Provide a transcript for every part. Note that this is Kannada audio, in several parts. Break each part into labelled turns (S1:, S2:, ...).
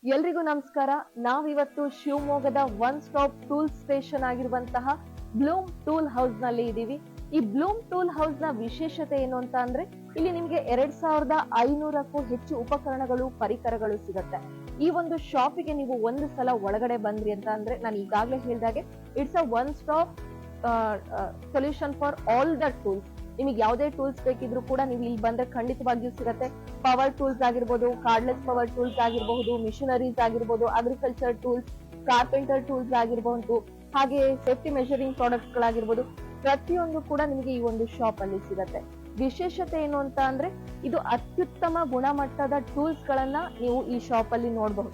S1: ಎಲ್ರಿಗೂ ನಮಸ್ಕಾರ. ನಾವಿವತ್ತು ಶಿವಮೊಗ್ಗದ ಒನ್ ಸ್ಟಾಪ್ ಟೂಲ್ ಸ್ಟೇಷನ್ ಆಗಿರುವಂತಹ ಬ್ಲೂಮ್ ಟೂಲ್ ಹೌಸ್ ನಲ್ಲಿ ಇದೀವಿ. ಈ ಬ್ಲೂಮ್ ಟೂಲ್ ಹೌಸ್ ನ ವಿಶೇಷತೆ ಏನು ಅಂತ ಅಂದ್ರೆ ಇಲ್ಲಿ ನಿಮ್ಗೆ 2500ಕ್ಕೂ ಹೆಚ್ಚು ಉಪಕರಣಗಳು ಪರಿಕರಗಳು ಸಿಗುತ್ತೆ. ಈ ಒಂದು ಶಾಪಿಗೆ ನೀವು ಒಂದು ಸಲ ಒಳಗಡೆ ಬಂದ್ರಿ ಅಂತ ಅಂದ್ರೆ ನಾನು ಈಗಾಗಲೇ ಹೇಳಿದಾಗೆ it's a one stop solution for all the tools. ನಿಮಗೆ ಯಾವುದೇ ಟೂಲ್ಸ್ ಬೇಕಿದ್ರು ಕೂಡ ನೀವು ಇಲ್ಲಿ ಬಂದ್ರೆ ಖಂಡಿತವಾಗಿಯೂ ಸಿಗುತ್ತೆ. ಪವರ್ ಟೂಲ್ಸ್ ಆಗಿರ್ಬೋದು, ಕಾರ್ಡ್ಲೆಸ್ ಪವರ್ ಟೂಲ್ಸ್ ಆಗಿರಬಹುದು, ಮಿಷನರೀಸ್ ಆಗಿರ್ಬೋದು, ಅಗ್ರಿಕಲ್ಚರ್ ಟೂಲ್ಸ್, ಕಾರ್ಪೆಂಟರ್ ಟೂಲ್ಸ್ ಆಗಿರಬಹುದು, ಹಾಗೆ ಸೇಫ್ಟಿ ಮೆಷರಿಂಗ್ ಪ್ರಾಡಕ್ಟ್ಸ್ ಗಳಾಗಿರ್ಬೋದು, ಪ್ರತಿಯೊಂದು ಕೂಡ ನಿಮಗೆ ಈ ಒಂದು ಶಾಪ್ ಅಲ್ಲಿ ಸಿಗುತ್ತೆ. ವಿಶೇಷತೆ ಏನು ಅಂತ ಅಂದ್ರೆ ಇದು ಅತ್ಯುತ್ತಮ ಗುಣಮಟ್ಟದ ಟೂಲ್ಸ್ ಗಳನ್ನ ನೀವು ಈ ಶಾಪ್ ಅಲ್ಲಿ ನೋಡಬಹುದು,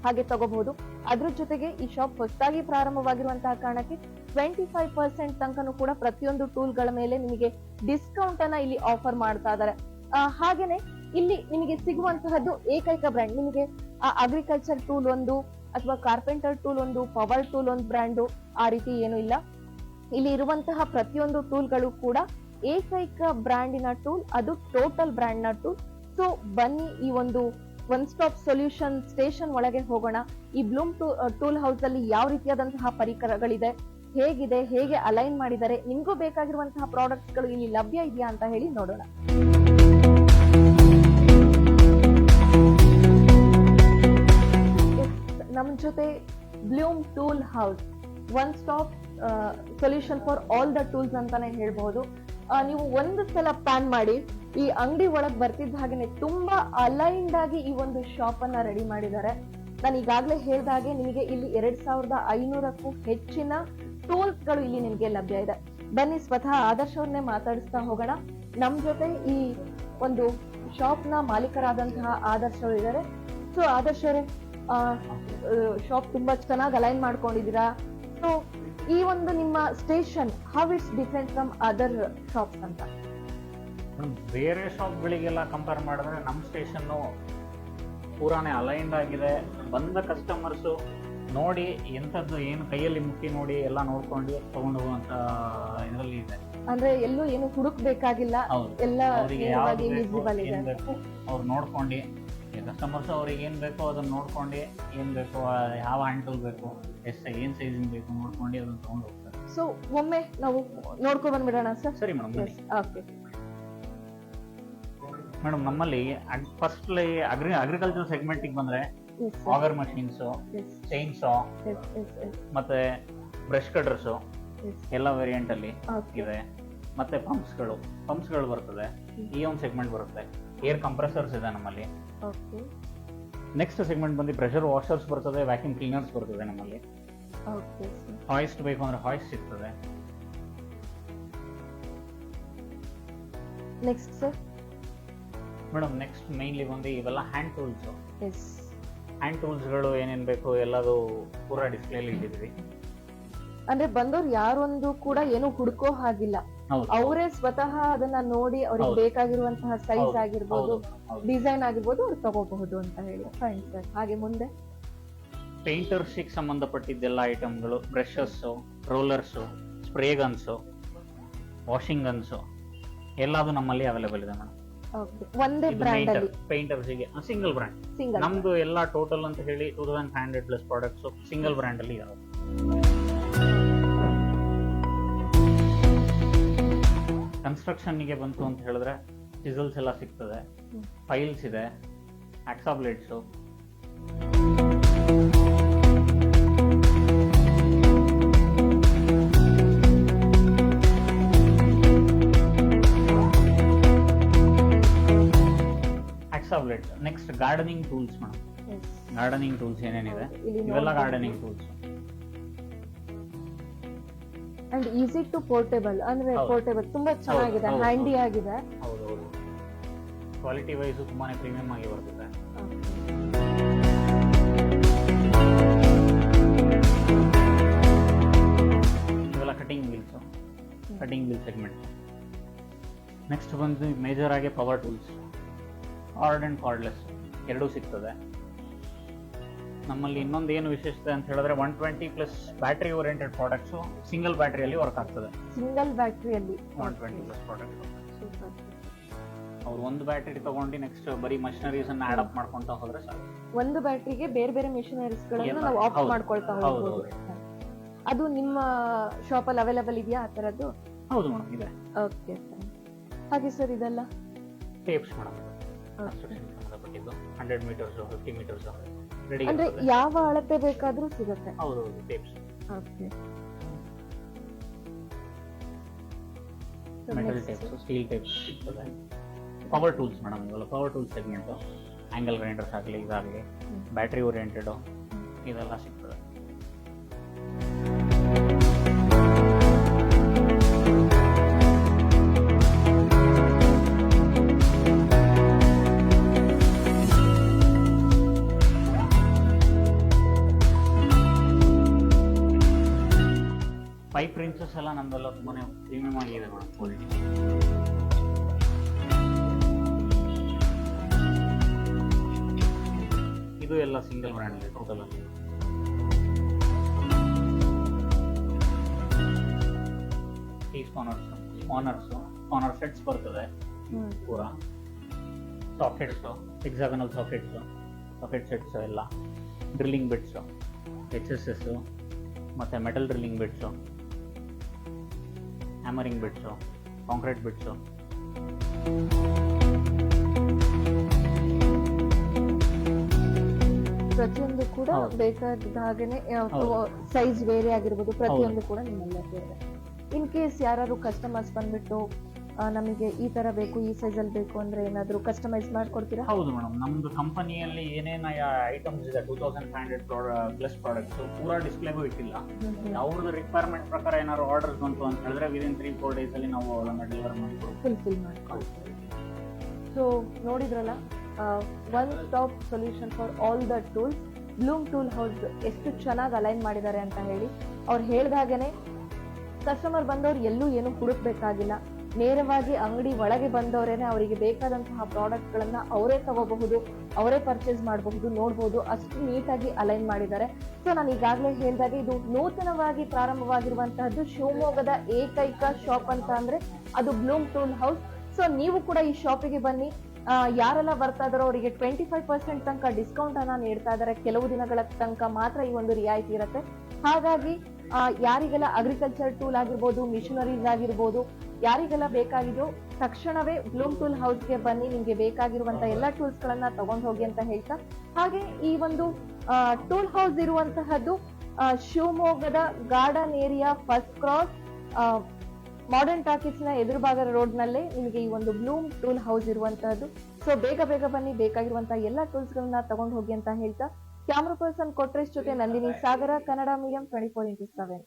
S1: ಹಾಗೆ ತಗೋಬಹುದು. ಅದ್ರ ಜೊತೆಗೆ ಈ ಶಾಪ್ ಹೊಸದಾಗಿ ಪ್ರಾರಂಭವಾಗಿರುವಂತಹ ಕಾರಣಕ್ಕೆ 25% ತನಕನೂ ಕೂಡ ಪ್ರತಿಯೊಂದು ಟೂಲ್ ಗಳ ಮೇಲೆ ನಿಮಗೆ ಡಿಸ್ಕೌಂಟ್ ಅನ್ನ ಇಲ್ಲಿ ಆಫರ್ ಮಾಡ್ತಾ ಇದ್ದಾರೆ. ಹಾಗೇನೆ ಇಲ್ಲಿ ನಿಮಗೆ ಸಿಗುವಂತಹದ್ದು ಏಕೈಕ ಬ್ರ್ಯಾಂಡ್. ನಿಮಗೆ ಅಗ್ರಿಕಲ್ಚರ್ ಟೂಲ್ ಒಂದು ಅಥವಾ ಕಾರ್ಪೆಂಟರ್ ಟೂಲ್ ಒಂದು, ಪವರ್ ಟೂಲ್ ಒಂದು ಬ್ರ್ಯಾಂಡು, ಆ ರೀತಿ ಏನು ಇಲ್ಲ. ಇಲ್ಲಿ ಇರುವಂತಹ ಪ್ರತಿಯೊಂದು ಟೂಲ್ಗಳು ಕೂಡ ಏಕೈಕ ಬ್ರ್ಯಾಂಡಿನ ಟೂಲ್, ಅದು ಟೋಟಲ್ ಬ್ರ್ಯಾಂಡ್ ನ ಟೂಲ್. ಸೊ ಬನ್ನಿ ಈ ಒಂದು ಒನ್ ಸ್ಟಾಪ್ ಸೊಲ್ಯೂಷನ್ ಸ್ಟೇಷನ್ ಒಳಗೆ ಹೋಗೋಣ. ಈ ಬ್ಲೂಮ್ ಟೂಲ್ ಹೌಸ್ ಅಲ್ಲಿ ಯಾವ ರೀತಿಯಾದಂತಹ ಪರಿಕರಗಳಿದೆ, ಹೇಗಿದೆ, ಹೇಗೆ ಅಲೈನ್ ಮಾಡಿದ್ದಾರೆ, ನಿಮ್ಗೂ ಬೇಕಾಗಿರುವಂತಹ ಪ್ರಾಡಕ್ಟ್ಸ್ ಗಳು ಇಲ್ಲಿ ಲಭ್ಯ ಇದೆಯಾ ಅಂತ ಹೇಳಿ ನೋಡೋಣ. ನಮ್ ಜೊತೆ Bloom tool house one stop solution for all the tools ಅಂತಾನೆ ಹೇಳ್ಬಹುದು. ನೀವು ಒಂದು ಸಲ ಪ್ಲಾನ್ ಮಾಡಿ ಈ ಅಂಗಡಿ ಒಳಗ್ ಬರ್ತಿದ್ದ ಹಾಗೇನೆ ತುಂಬಾ ಅಲೈನ್ಡ್ ಆಗಿ ಈ ಒಂದು ಶಾಪ್ ಅನ್ನ ರೆಡಿ ಮಾಡಿದ್ದಾರೆ. ನಾನು ಈಗಾಗಲೇ ಹೇಳಿದ ಹಾಗೆ ನಿಮಗೆ ಇಲ್ಲಿ 2500ಕ್ಕೂ ಹೆಚ್ಚಿನ ಟೂಲ್ಸ್ ಗಳು ಇಲ್ಲಿ ನಿಮಗೆ ಲಭ್ಯ ಇದೆ. ಬನ್ನಿ ಸ್ವತಃ ಆದರ್ಶ ಅವ್ರನ್ನೇ ಮಾತಾಡಿಸ್ತಾ ಹೋಗೋಣ. ನಮ್ ಜೊತೆ ಈ ಒಂದು ಶಾಪ್ ನ ಮಾಲೀಕರಾದಂತಹ ಆದರ್ಶ ಅವರು ಇದ್ದಾರೆ. ಸೊ ಆದರ್ಶ ಅವರೇ, ಶಾಪ್ ತುಂಬಾ ಚೆನ್ನಾಗಿ ಅಲೈನ್ ಮಾಡ್ಕೊಂಡಿದ್ದೀರಾ. ಸೊ ಈ ಒಂದು ನಿಮ್ಮ station how it's different from other shops ಅಂತ?
S2: ಬೇರೆ ಶಾಪ್ಗಳಿಗೆಲ್ಲ ಕಂಪೇರ್ ಮಾಡಿದ್ರೆ ನಮ್ಮ ಸ್ಟೇಷನ್ನು ಪೂರಾನೇ ಅಲೈನ್ಡ್ ಆಗಿದೆ. ಬಂದ ಕಸ್ಟಮರ್ಸು ನೋಡಿ ಎಂಥದ್ದು ಏನು ಕೈಯಲ್ಲಿ ಮುಟ್ಟಿ ನೋಡಿ ಎಲ್ಲ ನೋಡ್ಕೊಂಡು ತಗೊಂಡು ಹೋಗುವಂತ ಇದರಲ್ಲಿ ಇದೆ.
S1: ಅಂದ್ರೆ ಎಲ್ಲೂ ಏನು ಹುಡುಕ್ಬೇಕಾಗಿಲ್ಲ, ಎಲ್ಲ
S2: ವಿಸಿಬಲ್ ಇದೆ. ಅವ್ರು ನೋಡ್ಕೊಂಡು ಕಸ್ಟಮರ್ಸ್ ಅವ್ರಿಗೆ ಏನ್ ಬೇಕೋ ಅದನ್ನ ನೋಡ್ಕೊಂಡು ಏನ್ ಬೇಕೋ, ಯಾವ ಹ್ಯಾಂಡ್ ಟೂಲ್ ಬೇಕು, ಏನ್ ಸೈಜಿಂಗ್ ಬೇಕು ನೋಡ್ಕೊಂಡು ಅದನ್ನ ತಗೊಂಡು ಹೋಗ್ತಾರೆ.
S1: ಸೊ ಒಮ್ಮೆ ನಾವು ನೋಡ್ಕೊಂಡ್ ಬಂದ್ಬಿಡೋಣ ಸರ್?
S2: ಸರಿ ಮೇಡಮ್.
S1: ಓಕೆ
S2: ಮೇಡಮ್, ನಮ್ಮಲ್ಲಿ ಫಸ್ಟ್ಲಿ ಅಗ್ರಿಕಲ್ಚರ್ ಸೆಗ್ಮೆಂಟಿಗೆ ಬಂದ್ರೆ ಆಗರ್ ಮಷೀನ್ಸ್, ಚೈನ್ ಸಾ, ಮತ್ತೆ ಬ್ರಷ್ ಕಟರ್ಸ್ ಎಲ್ಲ ವೇರಿಯಂಟ್ ಅಲ್ಲಿ ಇದೆ. ಮತ್ತೆ ಪಂಪ್ಸ್ಗಳು ಬರ್ತದೆ, ಈ ಒಂದು ಸೆಗ್ಮೆಂಟ್ ಬರುತ್ತೆ. ಏರ್ ಕಂಪ್ರೆಸರ್ಸ್ ಇದೆ ನಮ್ಮಲ್ಲಿ. ನೆಕ್ಸ್ಟ್ ಸೆಗ್ಮೆಂಟ್ ಬಂದು ಪ್ರೆಷರ್ ವಾಷರ್ಸ್ ಬರ್ತದೆ, ವ್ಯಾಕ್ಯೂಮ್ ಕ್ಲೀನರ್ಸ್ ಬರ್ತದೆ ನಮ್ಮಲ್ಲಿ. ಹಾಯಿಸ್ಟ್ ಬೇಕು ಅಂದ್ರೆ ಹಾಯಿಸ್ಟ್ ಸಿಗ್ತದೆ.
S1: Next sir?
S2: Madam next mainly ಬಂದು ಇವೆಲ್ಲ ಹ್ಯಾಂಡ್ ಟೂಲ್ಸ್. ಹ್ಯಾಂಡ್ ಟೂಲ್ಸ್ಗಳು ಏನೇನ್ ಬೇಕು ಎಲ್ಲದು ಪೂರಾ ಡಿಸ್ಪ್ಲೇಲಿ ಇಟ್ಟಿದ್ವಿ.
S1: ಅಂದ್ರೆ ಬಂದವ್ರು ಯಾರೊಂದು ಕೂಡ ಏನು ಹುಡುಕೋ ಹಾಗಿಲ್ಲ, ಅವರೇ ಸ್ವತಃ ಅದನ್ನ ನೋಡಿ ಅವ್ರಿಗೆ ಬೇಕಾಗಿರುವಂತಹ ಸೈಜ್ ಆಗಿರ್ಬೋದು, ಡಿಸೈನ್ ಆಗಿರ್ಬೋದು, ಅವ್ರು ತಗೋಬಹುದು ಅಂತ ಹೇಳಿ. Fine sir. ಹಾಗೆ ಮುಂದೆ
S2: ಪೇಂಟರ್ಸ್ ಸಂಬಂಧಪಟ್ಟಿದ್ದೆಲ್ಲ ಐಟಮ್ಗಳು, brushes, rollers, spray guns, washing guns ಎಲ್ಲದು ನಮ್ಮಲ್ಲಿ ಅವೈಲೇಬಲ್ ಇದೆ ಮೇಡಮ್.
S1: ಒಂದೇ ಬ್ರ್ಯಾಂಡ್ ಅಲ್ಲಿ
S2: ಪೇಂಟರ್ಸ್ ಗೆ ಸಿಂಗಲ್ ಬ್ರ್ಯಾಂಡ್. ನಮ್ದು ಎಲ್ಲ ಟೋಟಲ್ ಅಂತ ಹೇಳಿ 2500 ಪ್ಲಸ್ ಪ್ರಾಡಕ್ಟ್ಸ್ ಸಿಂಗಲ್ ಬ್ರ್ಯಾಂಡ್ ಅಲ್ಲಿ ಇದಾವೆ. ಕನ್ಸ್ಟ್ರಕ್ಷನ್ ಗೆ ಬಂತು ಅಂತ ಹೇಳಿದ್ರೆ ಸಿಸಲ್ಸ್ ಎಲ್ಲ ಸಿಗ್ತದೆ, ಫೈಲ್ಸ್ ಇದೆ, hacksaw blades, next gardening tools madam. Gardening tools ಏನೇನಿದೆ ಇವೆಲ್ಲ gardening tools.
S1: And easy to portable, ಅಂದ್ರೆ ಪೋರ್ಟೇಬಲ್ ತುಂಬಾ ಚೆನ್ನಾಗಿದೆ, ಹ್ಯಾಂಡಿ ಆಗಿದೆ.
S2: ಹೌದೌದು, ಕ್ವಾಲಿಟಿ ವೈಸ್ ತುಂಬಾನೇ ಪ್ರೀಮಿಯಂ ಆಗಿ ಬರ್ತದೆ. ಇವೆಲ್ಲ ಕಟಿಂಗ್ ವೀಲ್ ಸೆಗ್ಮೆಂಟ್. ನೆಕ್ಸ್ಟ್ ಬಂದು ಮೇಜರ್ ಆಗಿ power tools, cord and cordless ಎರಡೂ ಸಿಗ್ತದೆ ನಮ್ಮಲ್ಲಿ. ಇನ್ನೊಂದು ಏನು ವಿಶೇಷತೆ ಅಂತ ಹೇಳಿದ್ರೆ 120 plus battery oriented products single ಬ್ಯಾಟರಿಯಲ್ಲಿ ವರ್ಕ್ ಆಗ್ತದೆ.
S1: ಸಿಂಗಲ್ ಬ್ಯಾಟರಿಯಲ್ಲಿ
S2: 120 ಪ್ಲಸ್ ಪ್ರಾಡಕ್ಟ್ಸ್ ಅವ್ರು ಒಂದು ಬ್ಯಾಟರಿ ತಗೊಂಡು ನೆಕ್ಸ್ಟ್ ಬರೀ ಮಷಿನರೀಸ್ ಅನ್ನ ಆಡ್ ಅಪ್ ಮಾಡ್ಕೊಂತ ಹೋದ್ರೆ ಸಾಕು.
S1: ಒಂದು ಬ್ಯಾಟ್ರಿಗೆ ಬೇರೆ ಬೇರೆ ಮಿಷನರೀಸ್ ಗಳನ್ನ
S2: ಎಲ್ಲ,
S1: ನಾವು ಆಫ್
S2: ಹೌದು,
S1: ಮಾಡ್ಕೊಳ್ತಾ
S2: ಹೌದು,
S1: ಹೋಗ್ಬೋದು. ಅದು ನಿಮ್ಮ ಶಾಪ್ ಅಲ್ಲಿ ಅವೈಲೇಬಲ್ ಇದೆಯಾ ಆ ತರದ್ದು?
S2: ಹೌದು ಮೇಡಮ್ ಇದೆ.
S1: ಓಕೆ ಹಾಗೆ ಸರ್ ಇದೆಲ್ಲ
S2: ಟೇಪ್ಸ್ ಮೇಡಮ್ ಕನ್ಸ್ಟ್ರಕ್ಷನ್ ಸಂಬಂಧಪಟ್ಟಿದ್ದು 100 ಮೀಟರ್ಸ್ 50 ಮೀಟರ್ಸ್ ರೆಡಿ
S1: ಅಂದ್ರೆ ಯಾವ ಅಳತೆ ಬೇಕಾದ್ರೂ ಸಿಗುತ್ತೆ.
S2: ಹೌದು tapes
S1: okay
S2: metal tapes steel tapes ಸಿಗ್ತದೆ. ಪವರ್ ಟೂಲ್ಸ್ ಮೇಡಮ್ ಇವೆಲ್ಲ power tools segment angle grinders ಆಗಲಿ ಇದಾಗಲಿ ಬ್ಯಾಟ್ರಿ ಓರಿಯೆಂಟೆಡ್ ಇದೆಲ್ಲ ಸಿಗ್ತದೆ. ಪೈಪ್ ರಿಂಚಸ್ ಎಲ್ಲ ನಮ್ದೆಲ್ಲ ತುಂಬಾನೇ ಪ್ರೀಮಿಯಂ ಆಗಿದೆ ಮೇಡಮ್ ಕ್ವಾಲಿಟಿ. ಇದು ಎಲ್ಲ single brand total. Tea spanner sets ಬರ್ತದೆ ಪೂರಾ. ಸಾಕೆಟ್ಸ್ ಹೆಕ್ಸಾಗನಲ್ ಸಾಕೆಟ್ ಸೆಟ್ಸ್ ಎಲ್ಲ, ಡ್ರಿಲ್ಲಿಂಗ್ ಬಿಟ್ಸ್, HSS ಮತ್ತೆ metal drilling bits, hammering bits, concrete bits.
S1: ಪ್ರತಿಯೊಂದು ಕೂಡ
S2: ಹೌದು.
S1: ಬೇಕಾದ ಹಾಗೇನೆ
S2: ಹೌದು.
S1: ಸೈಜ್ ಬೇರೆ ಆಗಿರ್ಬೋದು, ಪ್ರತಿಯೊಂದು ಕೂಡ ನಿಮ್ಮಲ್ಲೇ ಇದೆ. ಇನ್ ಕೇಸ್ ಯಾರು ಕಸ್ಟಮರ್ಸ್ ಬಂದ್ಬಿಟ್ಟು ನಮಗೆ ಈ ತರ ಬೇಕು, ಈ ಸೈಜ್ ಅಲ್ಲಿ ಬೇಕು ಅಂದ್ರೆ ಏನಾದ್ರು ಕಸ್ಟಮೈಸ್ ಮಾಡ್ಕೊಡ್ತೀರಾ?
S2: ಹೌದು ಮೇಡಮ್, ನಮ್ದು ಕಂಪನಿಯಲ್ಲಿ ಏನೇನ ಐಟಮ್ಸ್ ಇದೆ 2500 ಪ್ಲಸ್ ಪ್ರಾಡಕ್ಟ್ಸ್ ಪೂರಾ ಡಿಸ್ಪ್ಲೇಗೂ ಇಟ್ಟಿಲ್ಲ. ಅವ್ರದ್ದು ರಿಕ್ವೈರ್ಮೆಂಟ್ ಪ್ರಕಾರ ಏನಾದ್ರು ಆರ್ಡರ್ಸ್ ಬಂತು ಅಂತ ಹೇಳಿದ್ರೆ ವಿದಿನ್ 3-4 ಡೇಸ್ ಅಲ್ಲಿ ನಾವು ಅದನ್ನ ಡೆಲಿವರ್ ಮಾಡ್ಕೊಡ್ತೀವಿ.
S1: ಫುಲ್ಫಿಲ್ ಮಾಡ್ಕೊಳ್ತೀವಿ. ಸೊ ನೋಡಿದ್ರಲ್ಲ, one stop solution for all the tools. Bloom tool house ಎಷ್ಟು ಚೆನ್ನಾಗಿ ಅಲೈನ್ ಮಾಡಿದ್ದಾರೆ ಅಂತ ಹೇಳಿ. ಅವ್ರು ಹೇಳ್ದಾಗೇನೆ ಕಸ್ಟಮರ್ ಬಂದವ್ರು ಎಲ್ಲೂ ಏನು ಹುಡುಕ್ಬೇಕಾಗಿಲ್ಲ, ನೇರವಾಗಿ ಅಂಗಡಿ ಒಳಗೆ ಬಂದವರೇನೆ ಅವರಿಗೆ ಬೇಕಾದಂತಹ ಪ್ರಾಡಕ್ಟ್ ಗಳನ್ನ ಅವರೇ ತಗೋಬಹುದು, ಅವರೇ ಪರ್ಚೇಸ್ ಮಾಡಬಹುದು, ನೋಡಬಹುದು. ಅಷ್ಟು ನೀಟಾಗಿ ಅಲೈನ್ ಮಾಡಿದ್ದಾರೆ. ಸೊ ನಾನು ಈಗಾಗಲೇ ಹೇಳಿದಾಗೆ ಇದು ನೂತನವಾಗಿ ಪ್ರಾರಂಭವಾಗಿರುವಂತಹದ್ದು ಶಿವಮೊಗ್ಗದ ಏಕೈಕ ಶಾಪ್ ಅಂತ ಅಂದ್ರೆ ಅದು ಬ್ಲೂಮ್ ಟೂಲ್ ಹೌಸ್. ಸೊ ನೀವು ಕೂಡ ಈ ಶಾಪಿಗೆ ಬನ್ನಿ. ಯಾರೆಲ್ಲ ಬರ್ತಾ ಇದಾರೋ ಅವರಿಗೆ 25% ತನಕ ಡಿಸ್ಕೌಂಟ್ ಅನ್ನ ನೀಡ್ತಾ ಇದ್ದಾರೆ. ಕೆಲವು ದಿನಗಳ ತನಕ ಮಾತ್ರ ಈ ಒಂದು ರಿಯಾಯಿತಿ ಇರುತ್ತೆ. ಹಾಗಾಗಿ ಯಾರಿಗೆಲ್ಲ ಅಗ್ರಿಕಲ್ಚರ್ ಟೂಲ್ ಆಗಿರ್ಬೋದು, ಮಿಷನರೀಸ್ ಆಗಿರ್ಬೋದು, ಯಾರಿಗೆಲ್ಲ ಬೇಕಾಗಿದೋ ತಕ್ಷಣವೇ ಬ್ಲೂಮ್ ಟೂಲ್ ಹೌಸ್ಗೆ ಬನ್ನಿ, ನಿಮ್ಗೆ ಬೇಕಾಗಿರುವಂತ ಎಲ್ಲ ಟೂಲ್ಸ್ ಗಳನ್ನ ತಗೊಂಡ್ ಹೋಗಿ ಅಂತ ಹೇಳ್ತಾ, ಹಾಗೆ ಈ ಒಂದು ಟೂಲ್ ಹೌಸ್ ಇರುವಂತಹದ್ದು ಶಿವಮೊಗ್ಗದ garden area first cross modern talkies ನ ಎದುರು ಭಾಗದ ರೋಡ್ ನಲ್ಲೇ ನಿಮಗೆ ಈ ಒಂದು ಬ್ಲೂಮ್ ಟೂಲ್ ಹೌಸ್ ಇರುವಂತಹದ್ದು. ಸೊ ಬೇಗ ಬನ್ನಿ, ಬೇಕಾಗಿರುವಂತಹ ಎಲ್ಲ ಟೂಲ್ಸ್ ಗಳನ್ನ ತಗೊಂಡ್ ಹೋಗಿ ಅಂತ ಹೇಳ್ತಾ, ಕ್ಯಾಮ್ರಾ ಪರ್ಸನ್ ಕೊಟ್ರೇಶ್ ಜೊತೆ ನಂದಿನಿ ಸಾಗರ, ಕನ್ನಡ ಮೀಡಿಯಂ 24x7.